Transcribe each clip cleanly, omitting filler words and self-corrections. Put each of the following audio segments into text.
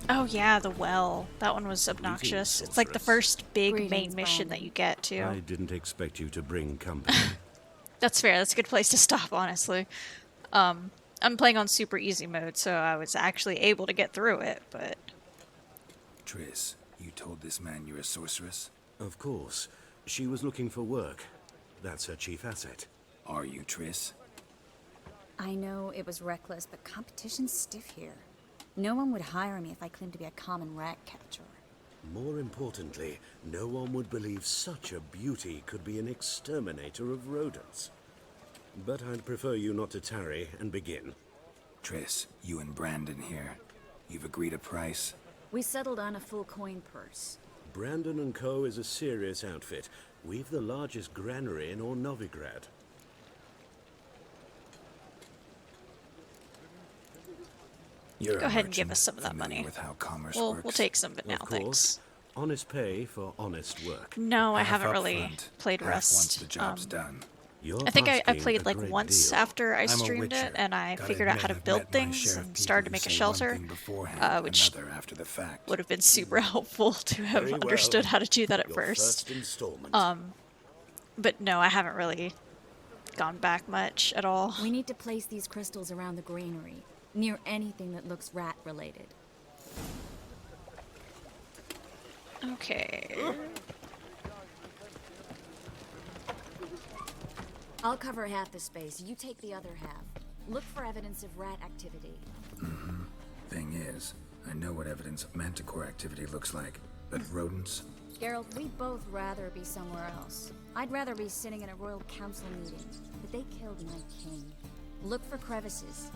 Oh yeah, the well. That one was Greetings, obnoxious. It's like the sorceress. first big Greetings, main mission that Brandon. you get to. I didn't expect you to bring company. That's fair. That's a good place to stop, honestly. I'm playing on super easy mode, so I was actually able to get through it, but Triss, you told this man you're a sorceress? Of course. She was looking for work. That's her chief asset. Are you, Triss? I know it was reckless, but competition's stiff here. No one would hire me if I claimed to be a common rat catcher. More importantly, no one would believe such a beauty could be an exterminator of rodents. But I'd prefer you not to tarry and begin. Triss, you and Brandon here. You've agreed a price? We settled on a full coin purse. Brandon & Co. is a serious outfit. We've the largest granary in all Novigrad. You're go a ahead and give merchant, us some of that familiar money. with how commerce we'll works. take some of it now, Of course. thanks. Honest pay for honest work. No, I Half haven't up really front, played half Rust. once the job's done. You're I think I asking played a like great once deal. after I I'm a streamed witcher. it, and I Gotta figured out admit, how to I've build met my things share of and people started to who make a say shelter, one thing beforehand, which another after the fact. would have been super helpful to have Very well. understood how to do that at Your first. installment. But no, I haven't really gone back much at all. We need to place these crystals around the granary, near anything that looks rat-related. Okay. I'll cover half the space, you take the other half. Look for evidence of rat activity. Thing is, I know what evidence of manticore activity looks like, but rodents? Geralt, we'd both rather be somewhere else. I'd rather be sitting in a royal council meeting, but they killed my king. Look for crevices.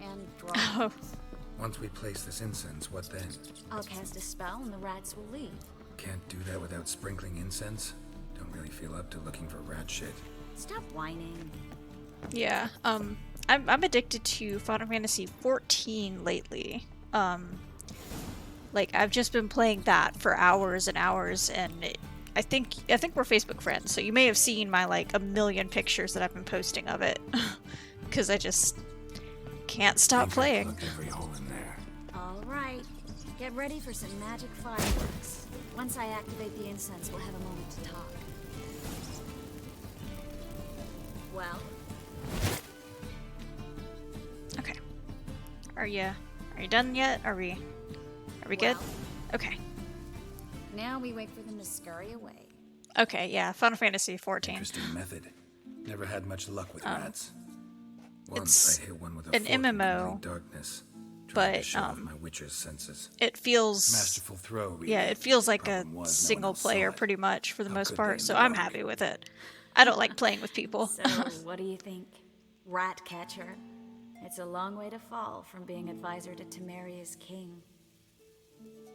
And drawings. Once we place this incense, what then? I'll cast a spell and the rats will leave. Can't do that without sprinkling incense? Don't really feel up to looking for rat shit. Stop whining. Yeah, I'm addicted to Final Fantasy 14 lately. Like I've just been playing that for hours and hours, and I think we're Facebook friends, so you may have seen my like a million pictures that I've been posting of it, because I just can't stop Think I've playing. plugged every hole in there. All right. Get ready for some magic fireworks. Once I activate the incense, we'll have a moment to talk. Well, Okay. Are you done yet? Are we good? Well. Okay. now we wait for them to scurry away. Okay, yeah, Final Fantasy 14. Interesting method. Never had much luck with rats. it's Once I hit one with a an fork in MMO, complete darkness, trying to but, show off my witcher's senses. It feels Masterful throw, really. yeah, it feels like a Problem was, no one single else saw player it. pretty much for the How most could part, they so in the I'm dark? happy with it. I don't like playing with people. So, what do you think? Rat catcher? It's a long way to fall from being advisor to Temeria's king.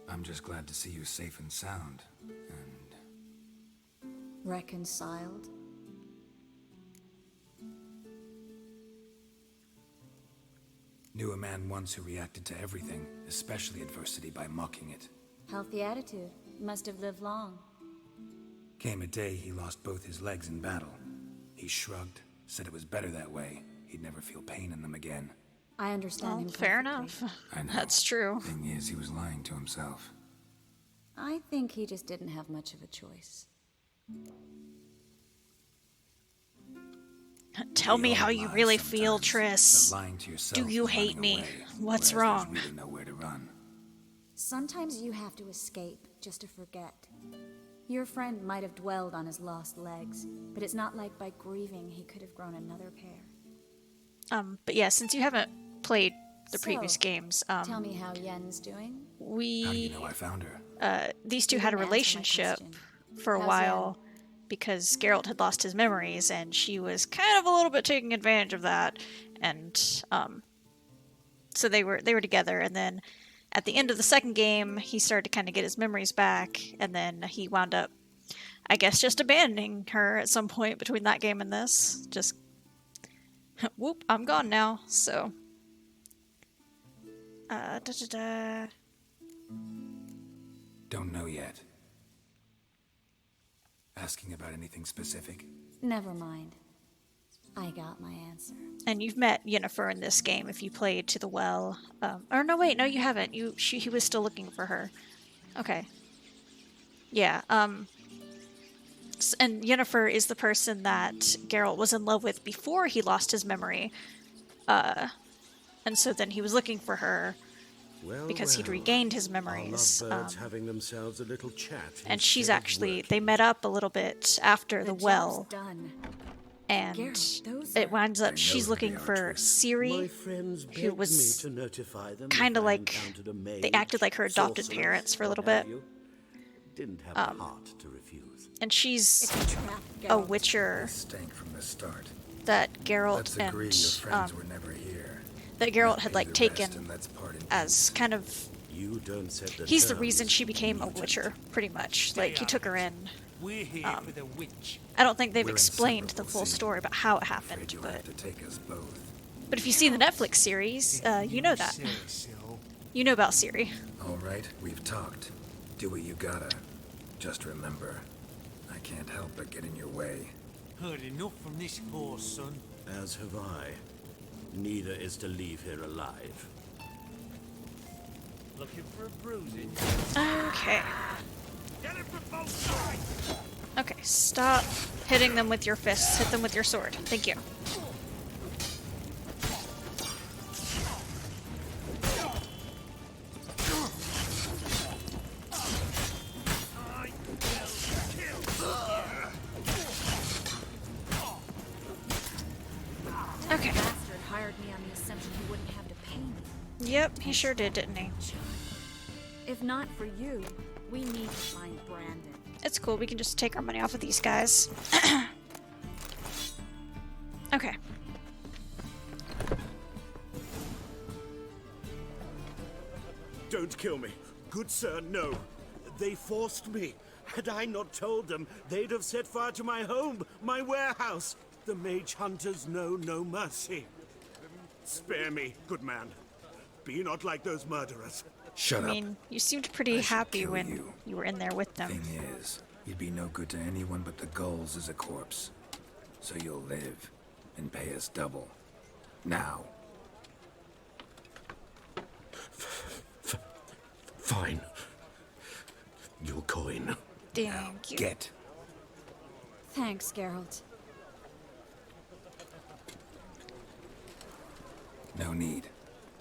I'm just glad to see you safe and sound. And Reconciled? knew a man once who reacted to everything, especially adversity, by mocking it. Healthy attitude. Must have lived long. Came a day he lost both his legs in battle. He shrugged, said it was better that way. He'd never feel pain in them again. I understand Well, him fair perfectly. enough. I know. That's true. Thing is, he was lying to himself. I think he just didn't have much of a choice. Tell We me all how you lie really feel, sometimes, Triss. but lying to yourself Do you and hate running me? away, What's whereas wrong? There's really nowhere to run. Sometimes you have to escape just to forget. Your friend might have dwelled on his lost legs, but it's not like by grieving he could have grown another pair. But yeah, since you haven't played the previous So, games, Tell me how Yen's doing. How do you we know I found her? these two You had a didn't answer my relationship question. for a How's while because Geralt had lost his memories, and she was kind of a little bit taking advantage of that, and so they were together, and then at the end of the second game, he started to kind of get his memories back, and then he wound up, I guess, just abandoning her at some point between that game and this. Just whoop, I'm gone now. So, da da da. Don't know yet. Asking about anything specific? Never mind. I got my answer. And you've met Yennefer in this game if you played to the well. Or no, wait, no, you haven't. He was still looking for her. Okay. Yeah. And Yennefer is the person that Geralt was in love with before he lost his memory. And so then he was looking for her because he'd regained his memories. Our lovebirds having themselves a little chat. And she's actually, they met up a little bit after the well. Done. And Geralt, it winds up she's looking for Ciri, who was kind of like, they acted like her adopted parents for a little bit. Didn't have the heart to refuse. And she's a witcher From the start. that Geralt Let's agree your friends were never here. that Geralt had like Pay the taken rest and let's part in as peace. kind of, You don't set the he's the terms, reason she became a mutant. witcher, pretty much. Like, he took her in. We're here for the witch. I don't think they've We're explained the inseparable, full see? story about how it Afraid happened, you'll but have to take us both. if you see the Netflix series, you know that. Say so. You know about Ciri. All right, we've talked. Do what you gotta. Just remember, I can't help but get in your way. Heard enough from this horse, son. As have I. Neither is to leave here alive. Looking for a bruising? Okay. Get it from both sides! Okay, stop hitting them with your fists. Hit them with your sword. Thank you. Okay. Bastard hired me on the assumption he wouldn't have to pay me. Yep, he sure did, didn't he? If not for you, we need to find Brandon. It's cool. We can just take our money off of these guys. Okay. Don't kill me. Good sir, no. They forced me. Had I not told them, they'd have set fire to my home, my warehouse. The mage hunters know no mercy. Spare me, good man. Be not like those murderers. Shut I up. mean, you seemed pretty I should happy kill when you. you were in there with them. Thing is, you'd be no good to anyone but the gulls as a corpse. So you'll live and pay us double. Now. Fine. Your coin. Thank you. Get. Thanks, Geralt. No need.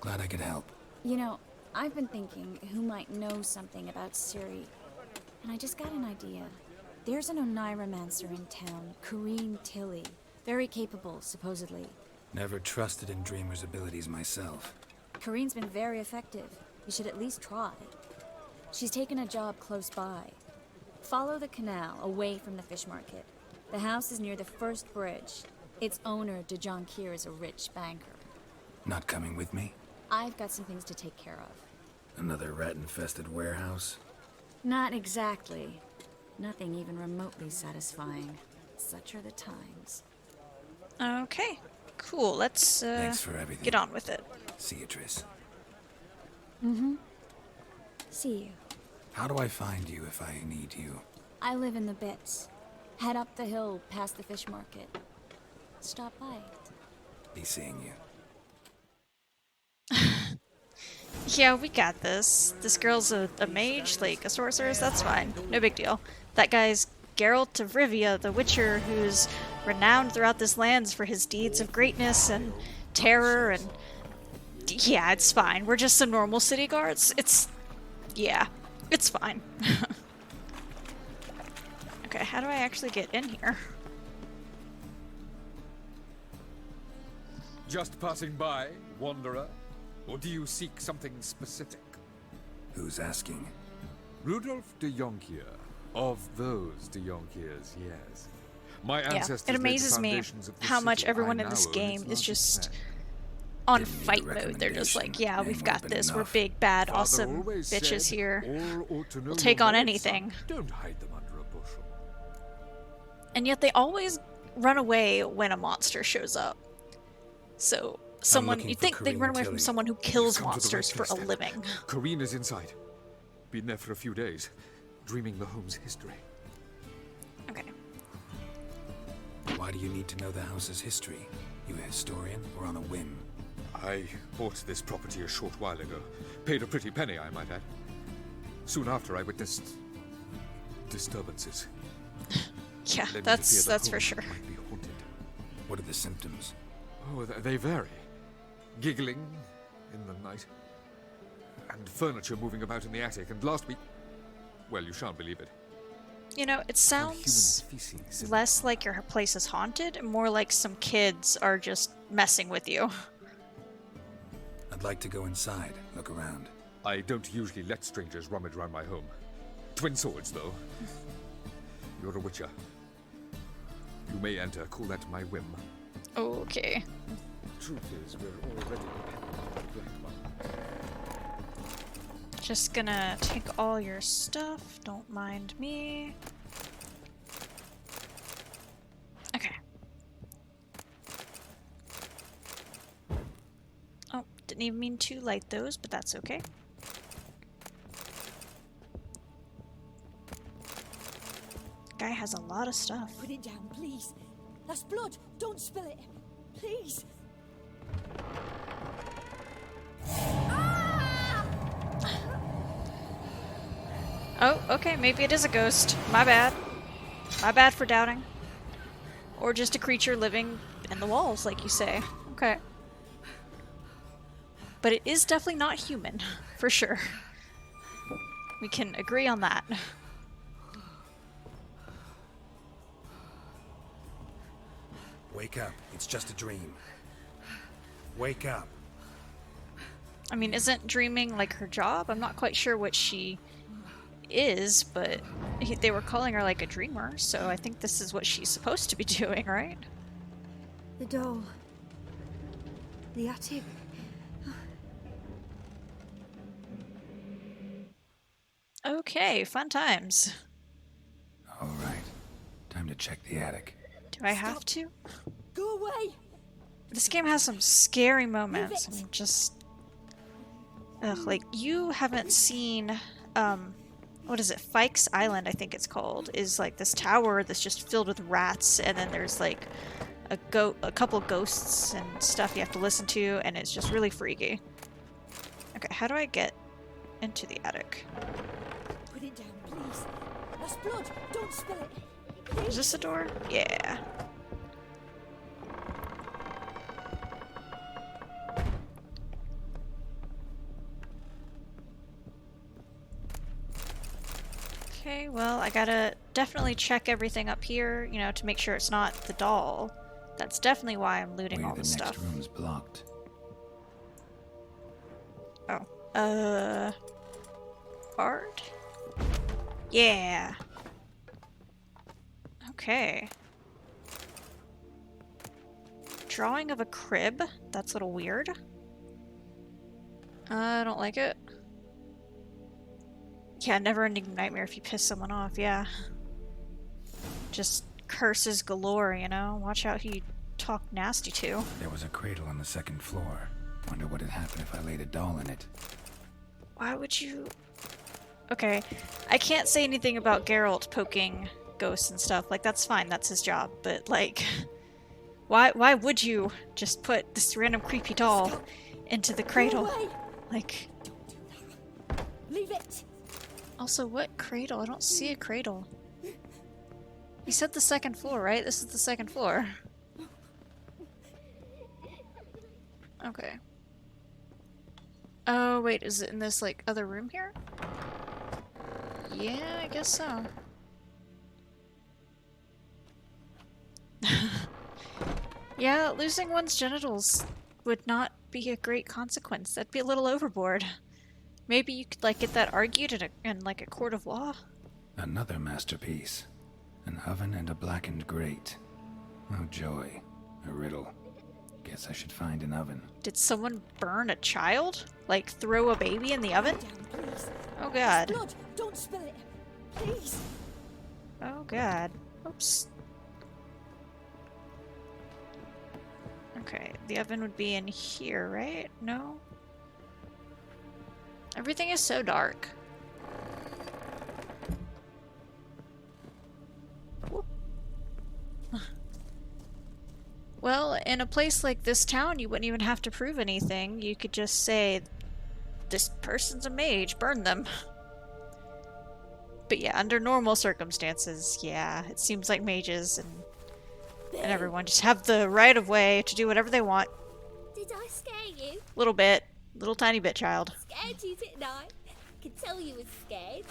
Glad I could help. You know, I've been thinking who might know something about Ciri, and I just got an idea. There's an Oneiromancer in town, Corrine Tilly. Very capable, supposedly. Never trusted in Dreamer's abilities myself. Corrine's been very effective. You should at least try. She's taken a job close by. Follow the canal away from the fish market. The house is near the first bridge. Its owner, De Jonquier, is a rich banker. Not coming with me? I've got some things to take care of. Another rat-infested warehouse? Not exactly. Nothing even remotely satisfying. Such are the times. Okay. Cool. Let's Thanks for everything. get on with it. See you, Triss. See you. How do I find you if I need you? I live in the Bits. Head up the hill past the fish market. Stop by. Be seeing you. Yeah, we got this. This girl's a mage, like a sorceress, that's fine. No big deal. That guy's Geralt of Rivia, the Witcher, who's renowned throughout this lands for his deeds of greatness and terror, and yeah, it's fine. We're just some normal city guards. Yeah, it's fine. Okay, how do I actually get in here? Just passing by, wanderer? Or do you seek something specific? Who's asking? Rudolph de Jonquier. Of those de Jonquiers, yes. My Yeah, ancestors it laid the amazes me foundations of the how much city everyone I in this now own game its is largest just plan. on Didn't need fight a mode. They're just like, recommendation. yeah, we've Name got would've been this. We're enough. big, bad, Father awesome always bitches said, here. "All ought to know We'll take your on merits, son. anything." Don't hide them under a bushel. And yet they always run away when a monster shows up. So someone, looking you'd for think they'd run Corinne away from Tilly. someone who kills Come to the monsters right for place, a then. living. Corrine is inside. Been there for a few days, dreaming the home's history. Okay. Why do you need to know the house's history? You a historian or on a whim? I bought this property a short while ago. Paid a pretty penny, I might add. Soon after, I witnessed disturbances. Yeah, Led me to fear that's the for home sure. might be haunted. What are the symptoms? Oh, they vary. Giggling in the night, and furniture moving about in the attic. And last week, well, you shan't believe it. You know, it Found sounds human feces in the less park. like your place is haunted, and more like some kids are just messing with you. I'd like to go inside, look around. I don't usually let strangers rummage around my home. Twin swords, though. You're a witcher. You may enter, call that my whim. Okay. Truth is, we're already dependent on black market. Just gonna take all your stuff. Don't mind me. Okay. Oh, didn't even mean to light those, but that's okay. Guy has a lot of stuff. Put it down, please. That's blood. Don't spill it. Please. Oh, okay, maybe it is a ghost. My bad. My bad for doubting. Or just a creature living in the walls, like you say. Okay. But it is definitely not human, for sure. We can agree on that. Wake up, it's just a dream. Wake up. I mean, isn't dreaming like her job? I'm not quite sure what she is, but they were calling her like a dreamer, so I think this is what she's supposed to be doing, right? The doll. The attic. Okay, fun times. All right, time to check the attic. Do I have to? Go away. This game has some scary moments. I'm just... Ugh, like, you haven't seen, what is it? Fikes Island, I think it's called, is like this tower that's just filled with rats, and then there's like a couple ghosts and stuff you have to listen to, and it's just really freaky. Okay, how do I get into the attic? Put it down, please. That's blood. Don't spill it. Is Please. this a door? Yeah. Okay, well, I gotta definitely check everything up here, you know, to make sure it's not the doll. That's definitely why I'm looting Wait, all the this next stuff. room's blocked. Oh. Art? Yeah. Okay. Drawing of a crib? That's a little weird. I don't like it. Yeah, never-ending nightmare if you piss someone off, yeah. Just curses galore, you know? Watch out who you talk nasty to. There was a cradle on the second floor. Wonder what had happened if I laid a doll in it. Why would you... Okay, I can't say anything about Geralt poking ghosts and stuff. Like, that's fine, that's his job. But, like, why would you just put this random creepy doll into the cradle? Go away. Like... Don't do that. Leave it. Also, what cradle? I don't see a cradle. You said the second floor, right? This is the second floor. Okay. Oh, wait, is it in this, like, other room here? Yeah, I guess so. Yeah, losing one's genitals would not be a great consequence. That'd be a little overboard. Maybe you could, like, get that argued in like, a court of law? Another masterpiece. An oven and a blackened grate. Oh joy. A riddle. Guess I should find an oven. Did someone burn a child? Like, throw a baby in the oven? Down, please. Oh That's god. blood. Don't spill it. Please. Oh god. Oops. Okay, the oven would be in here, right? No? Everything is so dark. Whoop. Well, in a place like this town, you wouldn't even have to prove anything. You could just say, this person's a mage, burn them. But yeah, under normal circumstances, yeah, it seems like mages and everyone just have the right of way to do whatever they want. Did I scare you? Little bit. Little tiny bit, child. Scared you, didn't I? Could tell you was scared.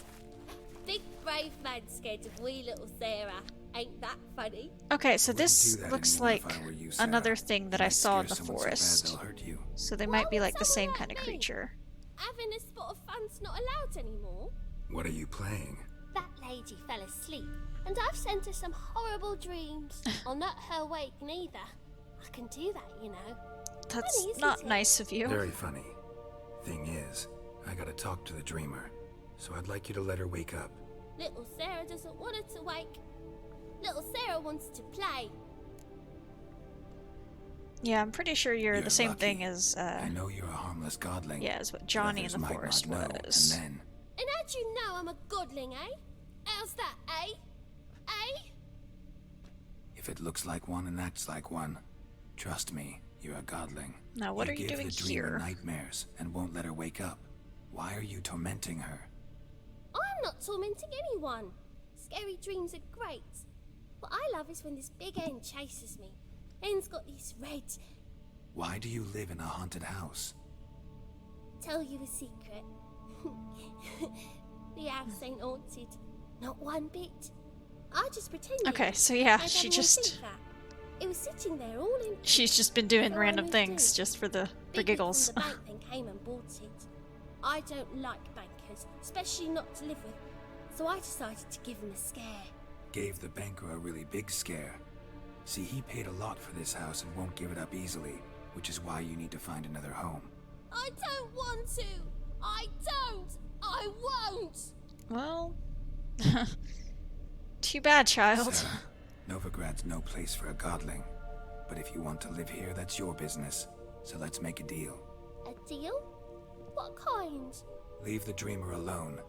Big brave man scared of wee little Sarah. Ain't that funny? Okay, so Wouldn't this do that looks anymore like if I were you, Sarah. another thing that You I might saw in scare the someone so bad forest. they'll hurt you. So they Why might be would like the same someone kind of hurt me? creature. Having a spot of fun's not allowed anymore. What are you playing? That lady fell asleep, and I've sent her some horrible dreams. I'll not her awake neither. I can do that, you know. That's Funny, isn't not it? nice of you. Very funny. Thing is, I gotta talk to the dreamer, so I'd like you to let her wake up. Little Sarah doesn't want her to wake. Little Sarah wants to play. Yeah, I'm pretty sure you're the same lucky. thing as, I know you're a harmless godling. yeah, as what but Johnny in others the might forest not know, was. And then, And how'd you know I'm a godling, eh? How's that, eh? Eh? if it looks like one and acts like one, trust me, you're a godling. Now, what are you give doing the dreamer here? nightmares and won't let her wake up. Why are you tormenting her? I'm not tormenting anyone. Scary dreams are great. What I love is when this big hen chases me. Hen's got these red. Why do you live in a haunted house? Tell you a secret. The house ain't haunted. Not one bit. I just pretended. Okay, so yeah, Made she everyone just... think that. It was sitting there all empty. She's just been doing So I random moved things in. just for Big Nick giggles. from the bank then came and bought it. I don't like bankers, especially not to live with. So I decided to give him a scare. Gave the banker a really big scare. See, he paid a lot for this house and won't give it up easily, which is why you need to find another home. I don't want to. I don't. I won't. Well... Too bad, child. Sarah, Novigrad's no place for a godling. But if you want to live here, that's your business. So let's make a deal. A deal? What kind? Leave the dreamer alone.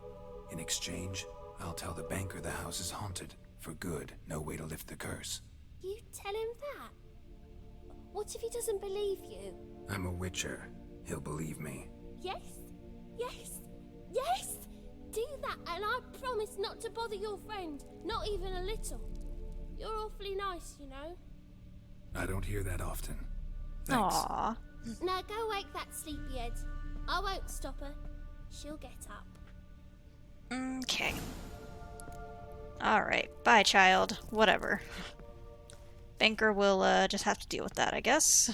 In exchange, I'll tell the banker the house is haunted. For good, no way to lift the curse. You tell him that? What if he doesn't believe you? I'm a witcher. He'll believe me. Yes? Yes? Yes? Do that and I promise not to bother your friend. Not even a little. You're awfully nice, you know. I don't hear that often. Thanks. Aww. Now go wake that sleepyhead. I won't stop her. She'll get up. Okay. Alright, bye, child. Whatever. Banker will just have to deal with that, I guess.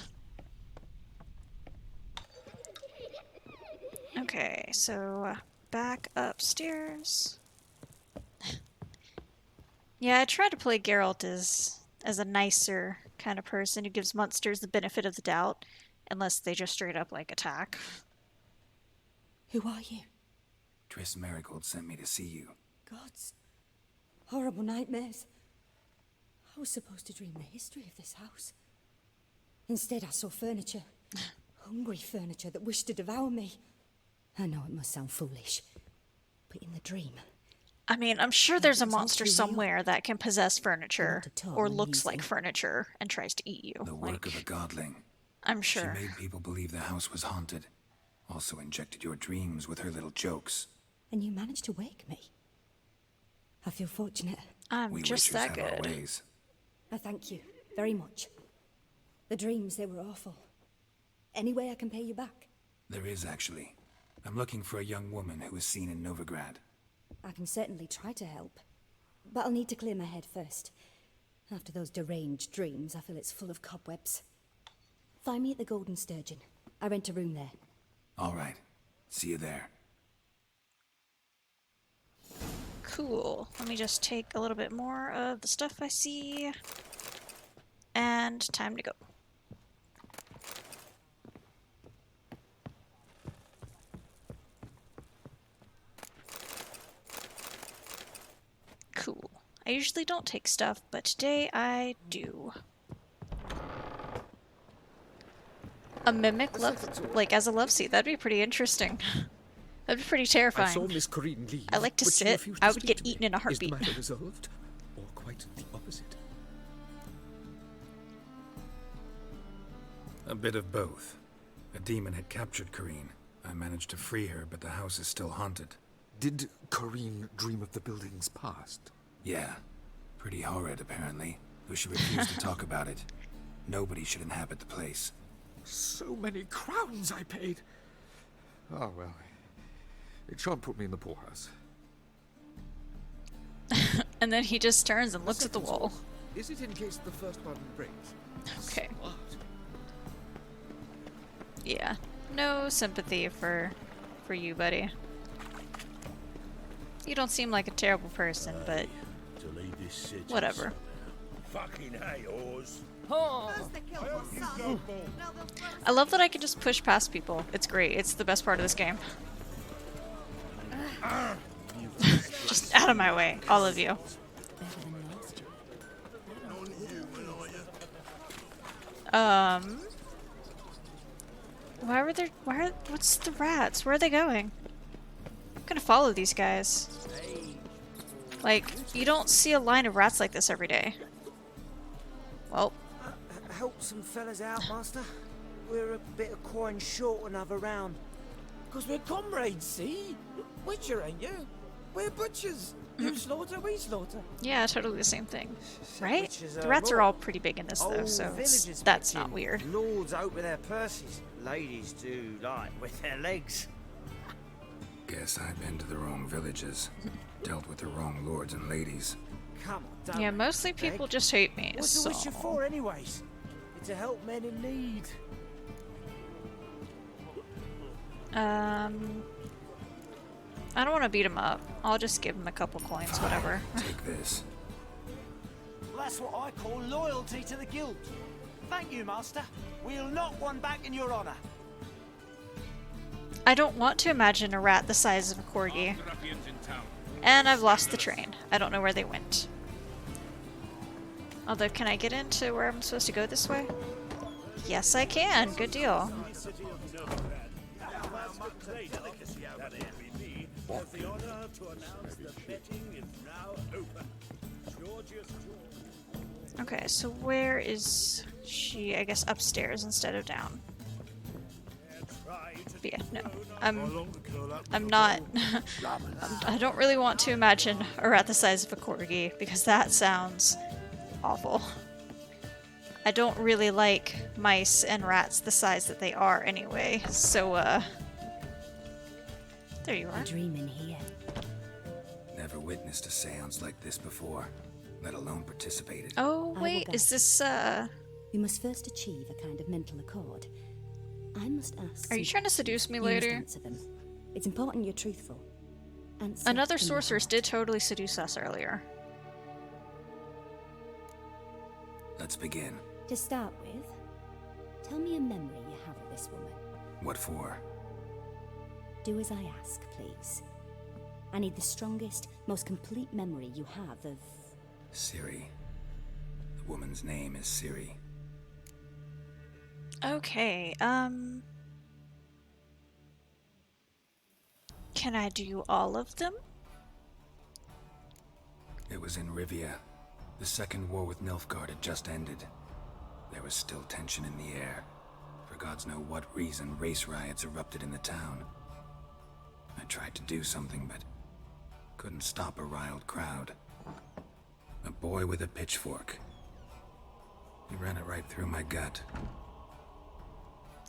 Okay, so back upstairs. Yeah, I try to play Geralt as a nicer kind of person who gives monsters the benefit of the doubt, unless they just straight up, like, attack. Who are you? Triss Marigold sent me to see you. Gods. Horrible nightmares. I was supposed to dream the history of this house. Instead, I saw furniture. Hungry furniture that wished to devour me. I know it must sound foolish, but in the dream... I mean, I'm sure there's a It's not monster too real. somewhere that can possess furniture, to talk or and looks use like them. furniture, and tries to eat you. The work Like, of a godling. I'm sure. She made people believe the house was haunted. Also injected your dreams with her little jokes. And you managed to wake me. I feel fortunate. I'm We just witchers that have our good. ways. I thank you very much. The dreams, they were awful. Any way I can pay you back? There is, actually. I'm looking for a young woman who was seen in Novigrad. I can certainly try to help. But I'll need to clear my head first. After those deranged dreams, I feel it's full of cobwebs. Find me at the Golden Sturgeon. I rent a room there. All right. See you there. Cool. Let me just take a little bit more of the stuff I see. And time to go. Cool. I usually don't take stuff, but today I do. A mimic love, like as a love seat. That'd be pretty interesting. That'd be pretty I saw terrifying. Miss Corrine leave. I like to but she sit. refused to I would speak get to me. eaten in a Is heartbeat. the matter resolved, or quite the opposite? A bit of both. A demon had captured Corrine. I managed to free her, but the house is still haunted. Did Corrine dream of the building's past? Yeah. Pretty horrid, apparently. Though she refused to talk about it. Nobody should inhabit the place. So many crowns I paid. Oh, well. It shan't put me in the poorhouse. And then he just turns and looks at the wall. Is it in case the first one breaks? Okay. Smart. Yeah. No sympathy for you, buddy. You don't seem like a terrible person, but To leave this city. whatever. Fucking hey, Oz. I love that I can just push past people. It's great. It's the best part of this game. Just out of my way, all of you. What's the rats? Where are they going? I'm gonna follow these guys. Like, you don't see a line of rats like this every day. Well, Help some fellas out, master. We're a bit of coin short another round. Because we're comrades, see? Witcher, ain't you? We're butchers. You slaughter, we slaughter. yeah, totally the same thing. Right? Witches The are rats are raw. all pretty big in this though, Old so villagers that's back not in. weird. Lords open their purses. Ladies do like with their legs. Guess I've been to the wrong villages. Dealt with the wrong lords and ladies. Come on, don't Yeah, make mostly me beg. people just hate me, What's so... a witcher for, anyways? To help men in need. I don't want to beat him up. I'll just give him a couple coins, whatever. Take this. Well, that's what I call loyalty to the guild. Thank you, master. We'll knock one back in your honor. I don't want to imagine a rat the size of a corgi. And I've lost the train. I don't know where they went. Although, can I get into where I'm supposed to go this way? Yes, I can. Good deal. Okay, so where is she? I guess upstairs instead of down. But yeah, no. I'm not... I don't really want to imagine a rat the size of a corgi, because that sounds awful. I don't really like mice and rats the size that they are anyway, so, there you are. Dreaming here. Never witnessed a seance like this before, let alone participated. Oh, will wait, is guide this, We must first achieve a kind of mental accord. I must ask. Are you some trying to seduce me later? Answer them. It's important you're truthful. Answer Another from your sorceress heart. did totally seduce us earlier. Let's begin. To start with, tell me a memory you have of this woman. What for? Do as I ask, please. I need the strongest, most complete memory you have of... Ciri. The woman's name is Ciri. Okay, can I do all of them? It was in Rivia. The second war with Nilfgaard had just ended. There was still tension in the air. For gods know what reason, race riots erupted in the town. I tried to do something, but couldn't stop a riled crowd. A boy with a pitchfork. He ran it right through my gut.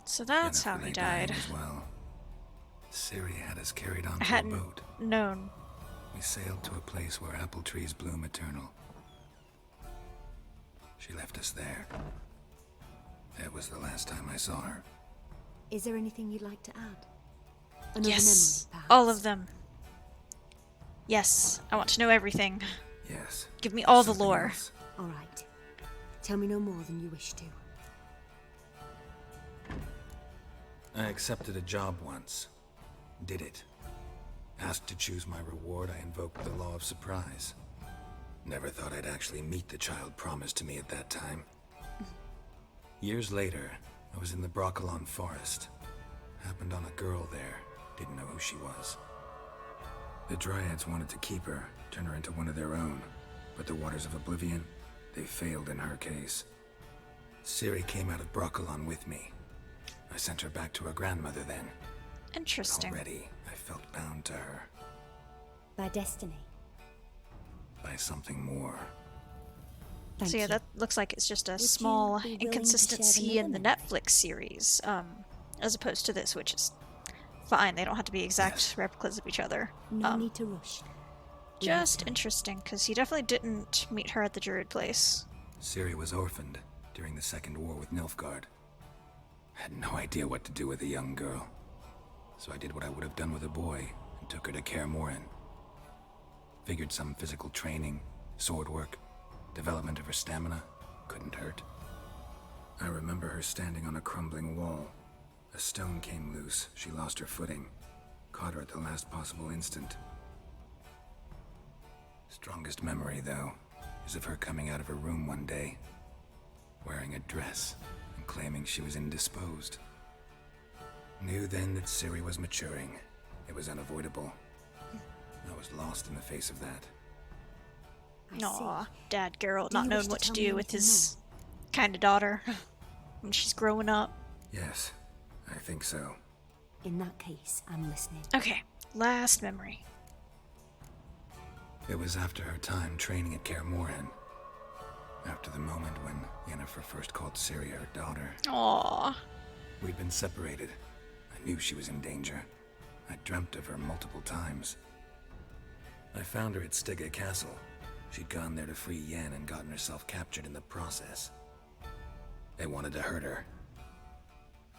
So that's how Yennefer he lay dying died. as well. Ciri had us carried I onto a hadn't boat. known. We sailed to a place where apple trees bloom eternal. She left us there. That was the last time I saw her. Is there anything you'd like to add? Another Yes, memory, perhaps? all of them. Yes, I want to know everything. Yes. Give me all the Something lore. else. All right. Tell me no more than you wish to. I accepted a job once. Did it. Asked to choose my reward, I invoked the law of surprise. Never thought I'd actually meet the child promised to me at that time. Years later, I was in the Broccolon forest. Happened on a girl there. Didn't know who she was. The Dryads wanted to keep her, turn her into one of their own. But the Waters of Oblivion, they failed in her case. Ciri came out of Broccolon with me. I sent her back to her grandmother then. Interesting. Already, I felt bound to her. By destiny. By something more. Thank So yeah, you. that looks like it's just a Would you small be willing to share the inconsistency in the milk? Netflix series, as opposed to this, which is fine. They don't have to be exact Yes. replicas of each other. No need to rush. We have Just time. interesting, because he definitely didn't meet her at the Druid place. Ciri was orphaned during the Second War with Nilfgaard. Had no idea what to do with a young girl. So I did what I would have done with a boy and took her to Kaer Morhen. Figured some physical training, sword work, development of her stamina couldn't hurt. I remember her standing on a crumbling wall. A stone came loose, she lost her footing. Caught her at the last possible instant. Strongest memory, though, is of her coming out of her room one day, wearing a dress and claiming she was indisposed. Knew then that Ciri was maturing. It was unavoidable. I was lost in the face of that. Aw, Dad Geralt Do not you knowing wish to what to tell do me with anything his kind of daughter when she's growing up. Yes, I think so. In that case, I'm listening. Okay, last memory. It was after her time training at Kaer Morhen. After the moment when Yennefer first called Ciri her daughter. Aw. We'd been separated. I knew she was in danger. I dreamt of her multiple times. I found her at Stygga Castle. She'd gone there to free Yen and gotten herself captured in the process. They wanted to hurt her.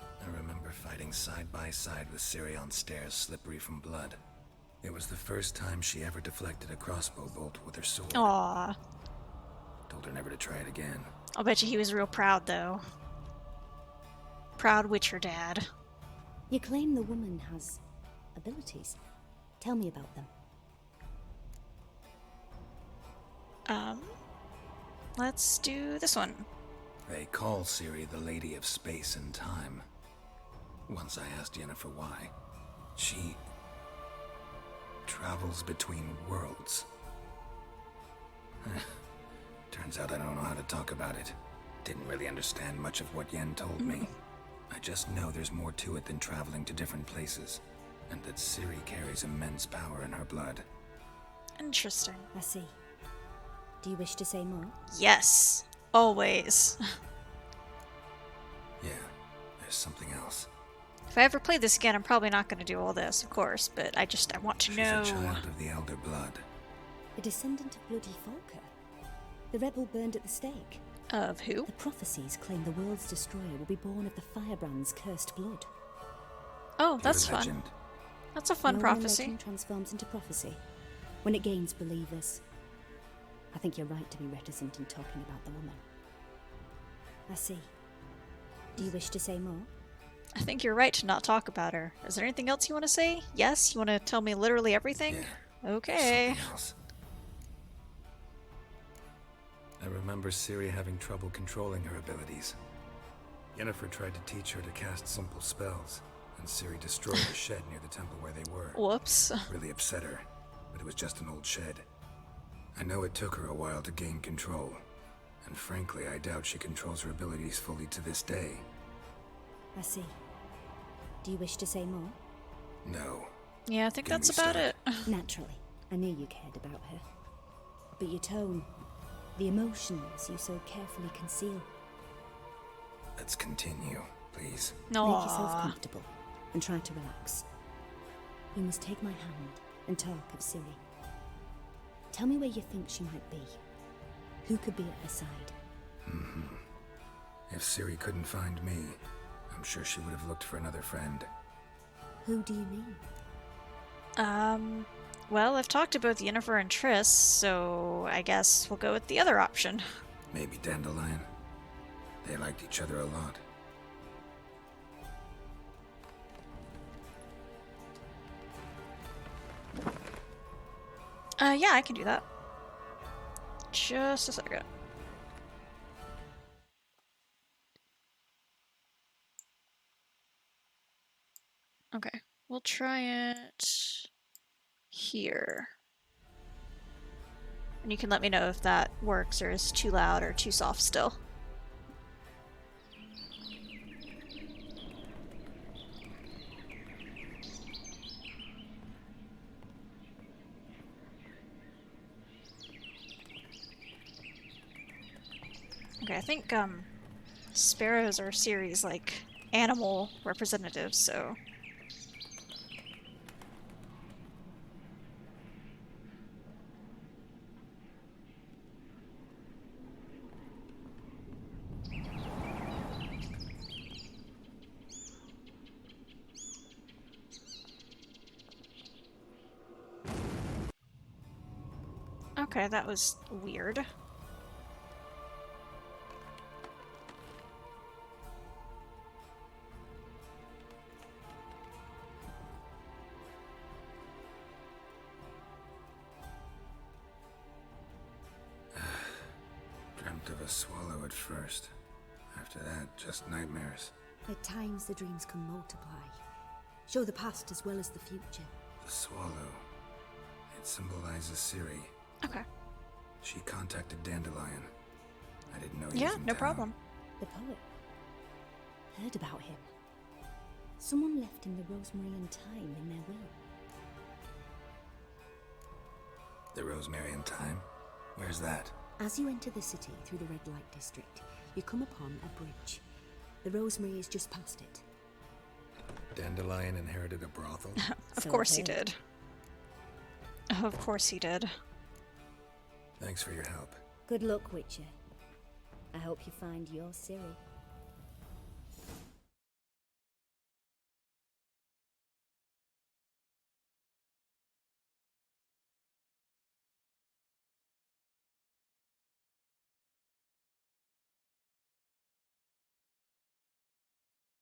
I remember fighting side by side with Ciri on stairs slippery from blood. It was the first time she ever deflected a crossbow bolt with her sword. Aw. Told her never to try it again. I'll bet you he was real proud, though. Proud Witcher dad. You claim the woman has abilities. Tell me about them. Let's do this one. They call Ciri the Lady of Space and Time. Once I asked Yennefer why. She travels between worlds. Turns out I don't know how to talk about it. Didn't really understand much of what Yen told me. I just know there's more to it than traveling to different places, and that Ciri carries immense power in her blood. Interesting. I see. Do you wish to say more? Yes. Always. Yeah, there's something else. If I ever play this again, I'm probably not going to do all this, of course, but I want to She's know. a child of the Elder Blood. A descendant of bloody Falker. The rebel burned at the stake. Of who? The prophecies claim the world's destroyer will be born of the firebrand's cursed blood. Oh, that's Pure fun. legend. That's a fun When prophecy. legend transforms into prophecy, when it gains believers. I think you're right to be reticent in talking about the woman. I see. Do you wish to say more? I think you're right to not talk about her. Is there anything else you want to say? Yes? You want to tell me literally everything? Yeah. Okay. Something else. I remember Ciri having trouble controlling her abilities. Yennefer tried to teach her to cast simple spells, and Ciri destroyed a shed near the temple where they were. Whoops. Really upset her, but it was just an old shed. I know it took her a while to gain control, and frankly, I doubt she controls her abilities fully to this day. I see. Do you wish to say more? No. Yeah, I think Can that's we about start? it. Naturally. I knew you cared about her. But your tone, the emotions you so carefully conceal. Let's continue, please. Make yourself Aww. comfortable and try to relax. You must take my hand and talk of Ciri. Tell me where you think she might be. Who could be at her side? If Ciri couldn't find me, I'm sure she would have looked for another friend. Who do you mean? Well, I've talked to both Yennefer and Triss, so I guess we'll go with the other option. Maybe Dandelion. They liked each other a lot. Yeah, I can do that. Just a second. Okay, we'll try it here. And you can let me know if that works or is too loud or too soft still. Okay, I think sparrows are Ciri's like animal representatives, so okay, that was weird. Dreamt of a swallow at first. After that, just nightmares. At times, the dreams can multiply. Show the past as well as the future. The swallow. It symbolizes Ciri. Okay. She contacted Dandelion. I didn't know he was Yeah, in no town. problem. The poet. Heard about him. Someone left him the rosemary and thyme in their will. The Rosemary and Thyme? Where's that? As you enter the city through the red light district, you come upon a bridge. The rosemary is just past it. Dandelion inherited a brothel? Of So course he heard. did. Of course he did. Thanks for your help. Good luck, Witcher. I hope you find your Ciri.